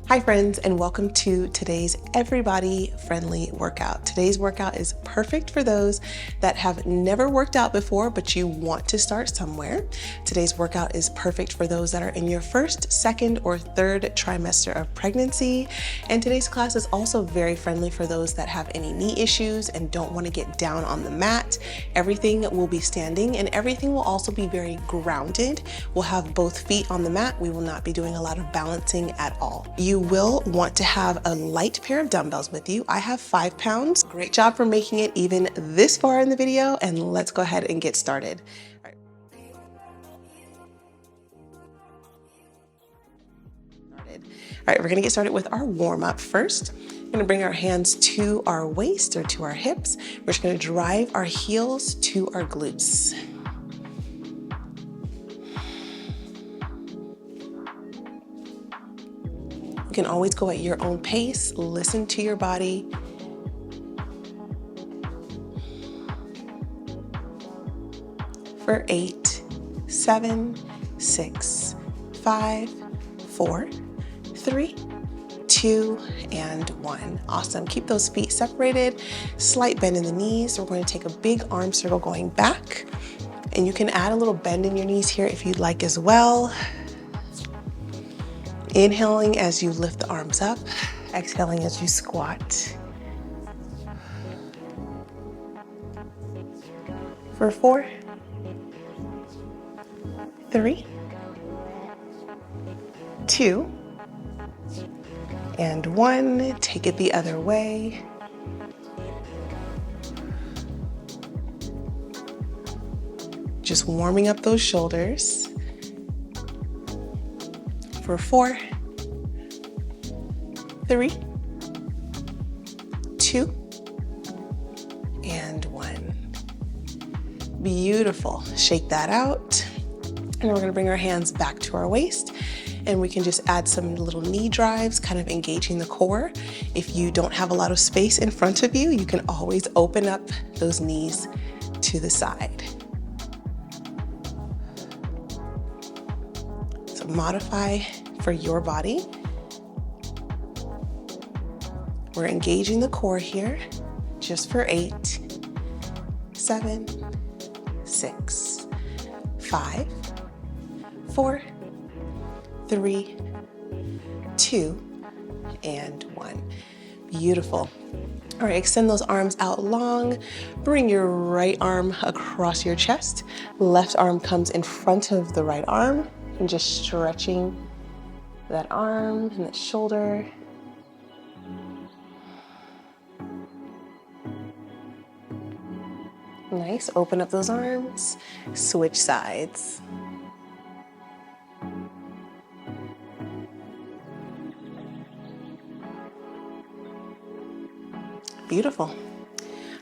Hi friends, and welcome to today's everybody friendly workout. Today's workout is perfect for those that have never worked out before, but you want to start somewhere. Today's workout is perfect for those that are in your first, second, or third trimester of pregnancy. And today's class is also very friendly for those that have any knee issues and don't want to get down on the mat. Everything will be standing and everything will also be very grounded. We'll have both feet on the mat. We will not be doing a lot of balancing at all. You will want to have a light pair of dumbbells with you. I have 5 pounds. Great job for making it even this far in the video, and let's go ahead and get started. All right, we're gonna get started with our warm-up first. We're gonna bring our hands to our waist or to our hips. We're just gonna drive our heels to our glutes. You can always go at your own pace, listen to your body. For 8, 7, 6, 5, 4, 3, 2, and 1. Awesome. Keep those feet separated, slight bend in the knees. We're going to take a big arm circle going back, and you can add a little bend in your knees here if you'd like as well. Inhaling as you lift the arms up, exhaling as you squat. For 4, 3, 2, and 1. Take it the other way. Just warming up those shoulders. For 4, 3, 2, and 1. Beautiful. Shake that out. And we're going to bring our hands back to our waist, and we can just add some little knee drives, kind of engaging the core. If you don't have a lot of space in front of you, you can always open up those knees to the side. So modify for your body. We're engaging the core here, just for 8, 7, 6, 5, 4, 3, 2, and 1. Beautiful. All right, extend those arms out long. Bring your right arm across your chest. Left arm comes in front of the right arm, and just stretching that arm and that shoulder. Nice, open up those arms, switch sides. Beautiful.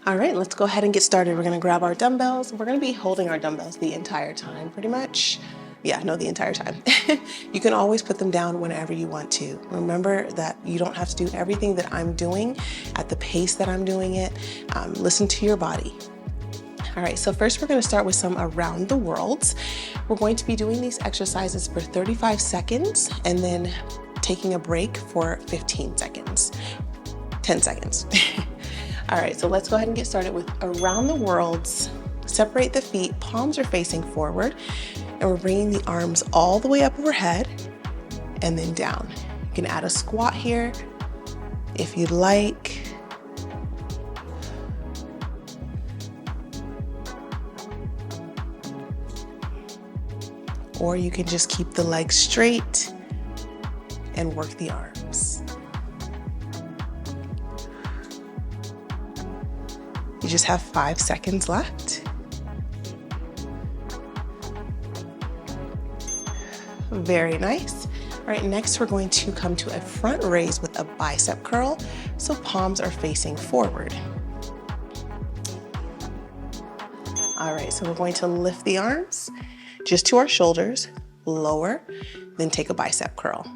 All right, let's go ahead and get started. We're gonna grab our dumbbells. We're gonna be holding our dumbbells the entire time, pretty much. Yeah, no, the entire time. You can always put them down whenever you want to. Remember that you don't have to do everything that I'm doing at the pace that I'm doing it. Listen to your body. All right, so first we're going to start with some around the worlds. We're going to be doing these exercises for 35 seconds and then taking a break for 15 seconds, 10 seconds. All right, so let's go ahead and get started with around the worlds. Separate the feet, palms are facing forward, and we're bringing the arms all the way up overhead and then down. You can add a squat here if you'd like. Or you can just keep the legs straight and work the arms. You just have 5 seconds left. Very nice. All right, next we're going to come to a front raise with a bicep curl. So palms are facing forward. All right, so we're going to lift the arms just to our shoulders, lower, then take a bicep curl.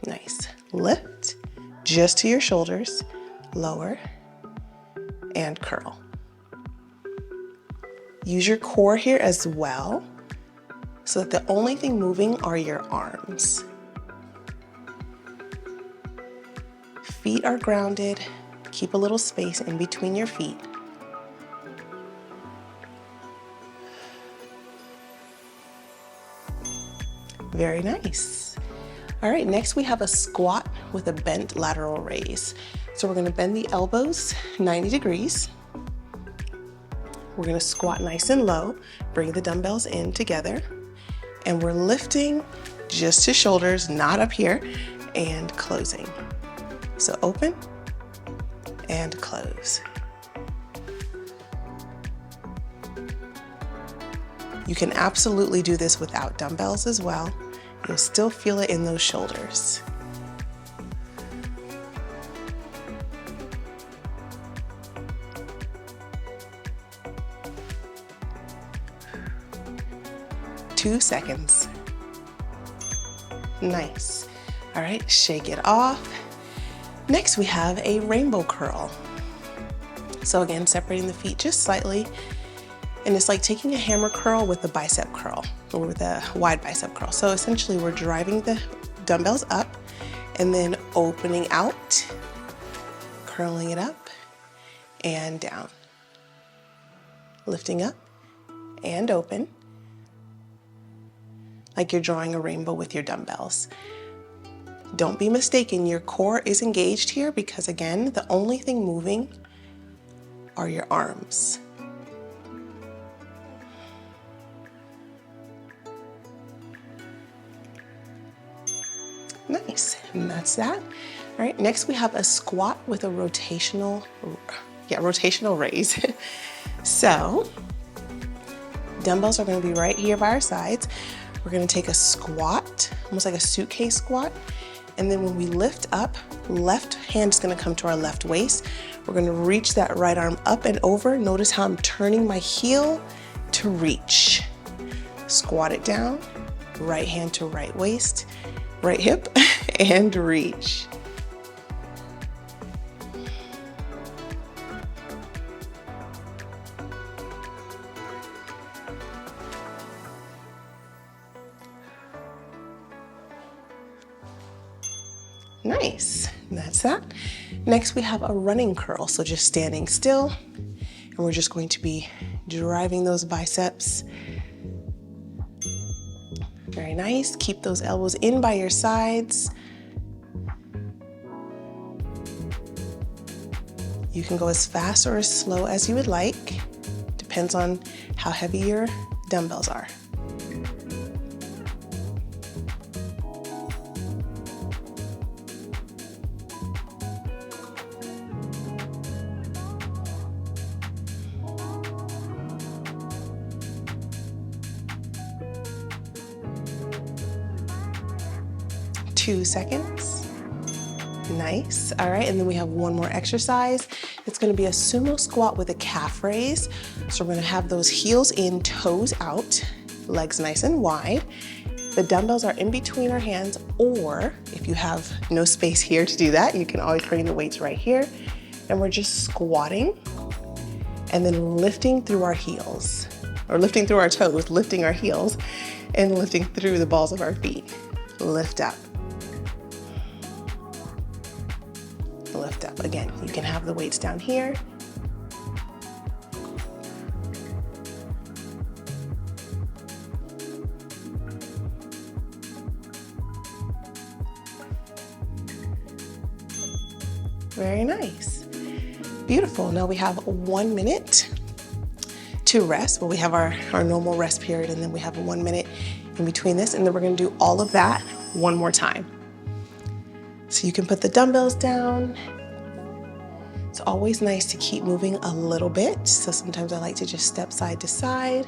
Nice. Lift, just to your shoulders, lower, and curl. Use your core here as well, so that the only thing moving are your arms. Feet are grounded. Keep a little space in between your feet. Very nice. All right, next we have a squat with a bent lateral raise. So we're gonna bend the elbows 90 degrees. We're gonna squat nice and low, bring the dumbbells in together, and we're lifting just to shoulders, not up here, and closing. So open and close. You can absolutely do this without dumbbells as well. You'll still feel it in those shoulders. Two seconds. Nice. All right, shake it off. Next, we have a rainbow curl. So again, separating the feet just slightly. And it's like taking a hammer curl with a bicep curl, or with a wide bicep curl. So essentially we're driving the dumbbells up and then opening out, curling it up and down. Lifting up and open, like you're drawing a rainbow with your dumbbells. Don't be mistaken, your core is engaged here because again, the only thing moving are your arms. Nice, and that's that. All right, next we have a squat with a rotational raise. So, dumbbells are gonna be right here by our sides. We're gonna take a squat, almost like a suitcase squat. And then when we lift up, left hand is gonna come to our left waist. We're gonna reach that right arm up and over. Notice how I'm turning my heel to reach. Squat it down, right hand to right waist, right hip, and reach. Nice, and that's that. Next we have a running curl, so just standing still, and we're just going to be driving those biceps. Very nice, keep those elbows in by your sides. You can go as fast or as slow as you would like, depends on how heavy your dumbbells are. Two seconds. Nice. All right, and then we have one more exercise. It's gonna be a sumo squat with a calf raise. So we're gonna have those heels in, toes out, legs nice and wide. The dumbbells are in between our hands, or if you have no space here to do that, you can always bring the weights right here. And we're just squatting and then lifting through our heels, or lifting through our toes, lifting our heels, and lifting through the balls of our feet. Lift up. Lift up. Again, you can have the weights down here. Very nice. Beautiful. Now we have 1 minute to rest. Well, we have our normal rest period, and then we have 1 minute in between this, and then we're gonna do all of that one more time. So you can put the dumbbells down. It's always nice to keep moving a little bit. So sometimes I like to just step side to side.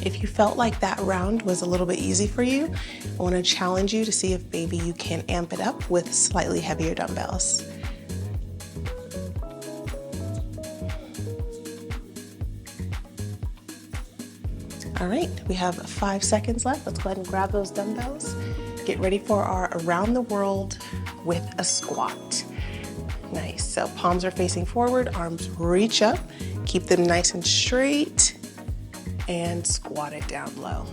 If you felt like that round was a little bit easy for you, I want to challenge you to see if maybe you can amp it up with slightly heavier dumbbells. All right, we have 5 seconds left. Let's go ahead and grab those dumbbells. Get ready for our around the world with a squat. Nice, so palms are facing forward, arms reach up, keep them nice and straight, and squat it down low.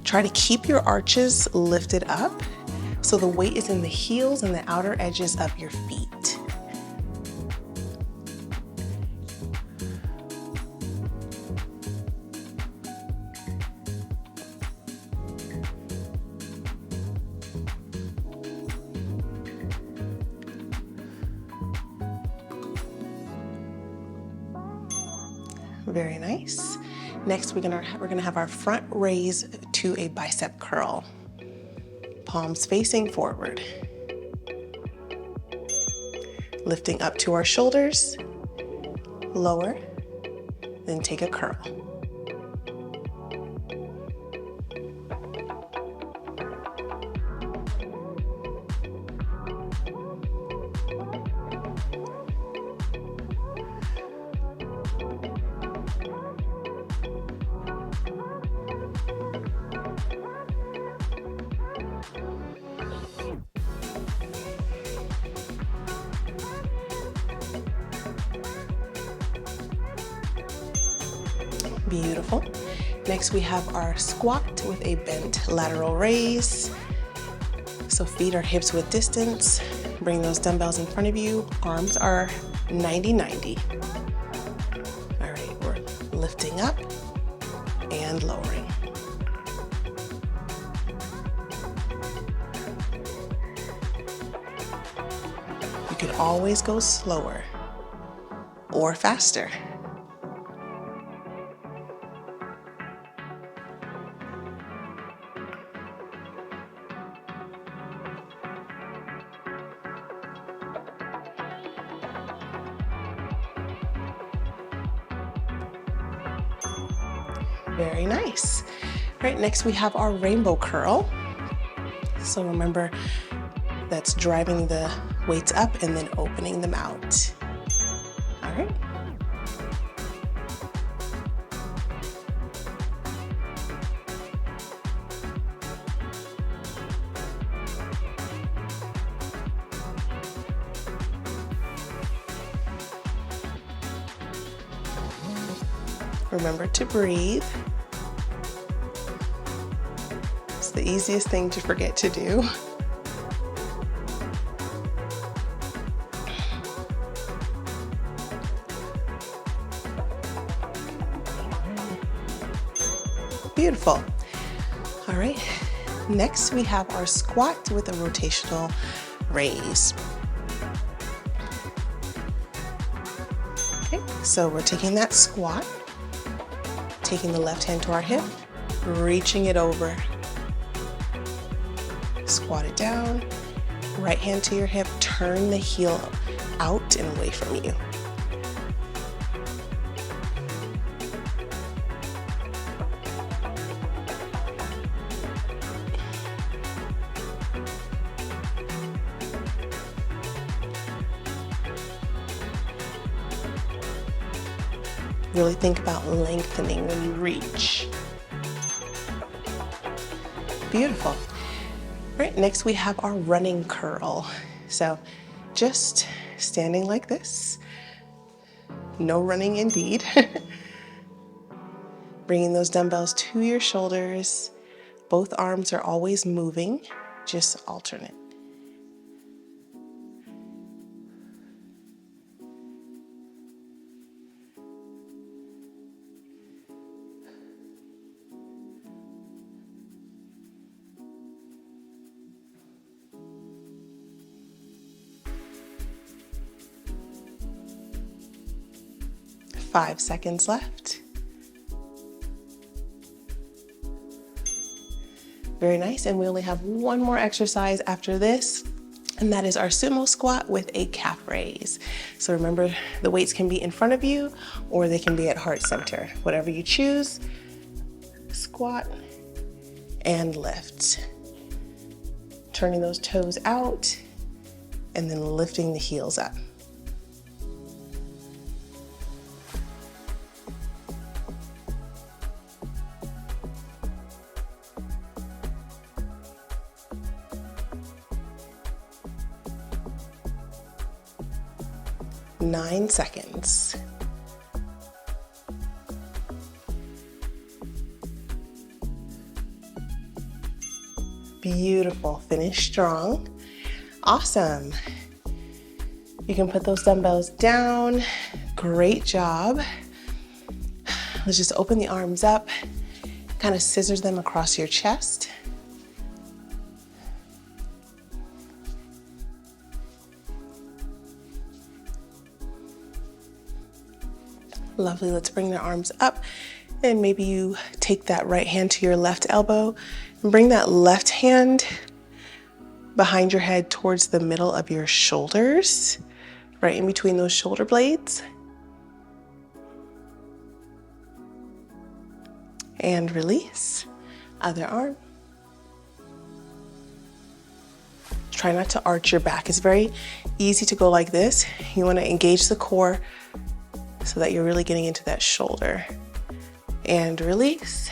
Try to keep your arches lifted up so the weight is in the heels and the outer edges of your feet. Very nice. Next, we're gonna have our front raise to a bicep curl. Palms facing forward. Lifting up to our shoulders, lower, then take a curl. Beautiful. Next, we have our squat with a bent lateral raise. So feet are hips width distance. Bring those dumbbells in front of you. Arms are 90-90. All right, we're lifting up and lowering. You can always go slower or faster. Very nice. All right, next we have our rainbow curl. So remember, that's driving the weights up and then opening them out. All right. Remember to breathe. It's the easiest thing to forget to do. Beautiful. All right, next we have our squat with a rotational raise. Okay, so we're taking that squat, taking the left hand to our hip, reaching it over. Squat it down, right hand to your hip, turn the heel out and away from you. Really think about lengthening when you reach. Beautiful. All right, next we have our running curl. So just standing like this. No running indeed. Bringing those dumbbells to your shoulders. Both arms are always moving, just alternate. Five seconds left. Very nice, and we only have one more exercise after this, and that is our sumo squat with a calf raise. So remember, the weights can be in front of you or they can be at heart center. Whatever you choose, squat and lift. Turning those toes out and then lifting the heels up. 9 seconds. Beautiful, finish strong. Awesome. You can put those dumbbells down. Great job. Let's just open the arms up, kind of scissors them across your chest. Lovely, let's bring the arms up, and maybe you take that right hand to your left elbow and bring that left hand behind your head towards the middle of your shoulders, right in between those shoulder blades. And release. Other arm. Try not to arch your back. It's very easy to go like this. You want to engage the core so that you're really getting into that shoulder. And release.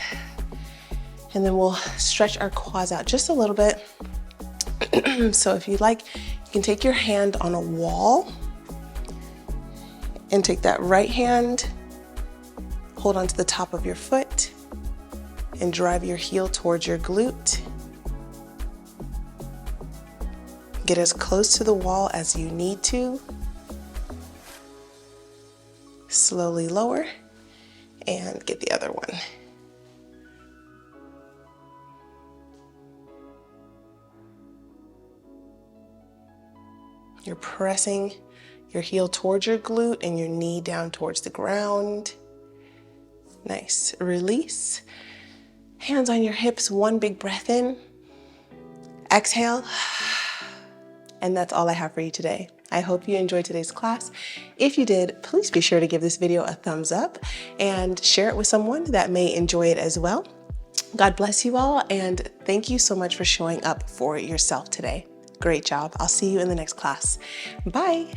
And then we'll stretch our quads out just a little bit. So if you'd like, you can take your hand on a wall and take that right hand, hold onto the top of your foot, and drive your heel towards your glute. Get as close to the wall as you need to. Slowly lower and get the other one. You're pressing your heel towards your glute and your knee down towards the ground. Nice. Release. Hands on your hips, one big breath in. Exhale. And that's all I have for you today. I hope you enjoyed today's class. If you did, please be sure to give this video a thumbs up and share it with someone that may enjoy it as well. God bless you all, and thank you so much for showing up for yourself today. Great job. I'll see you in the next class. Bye.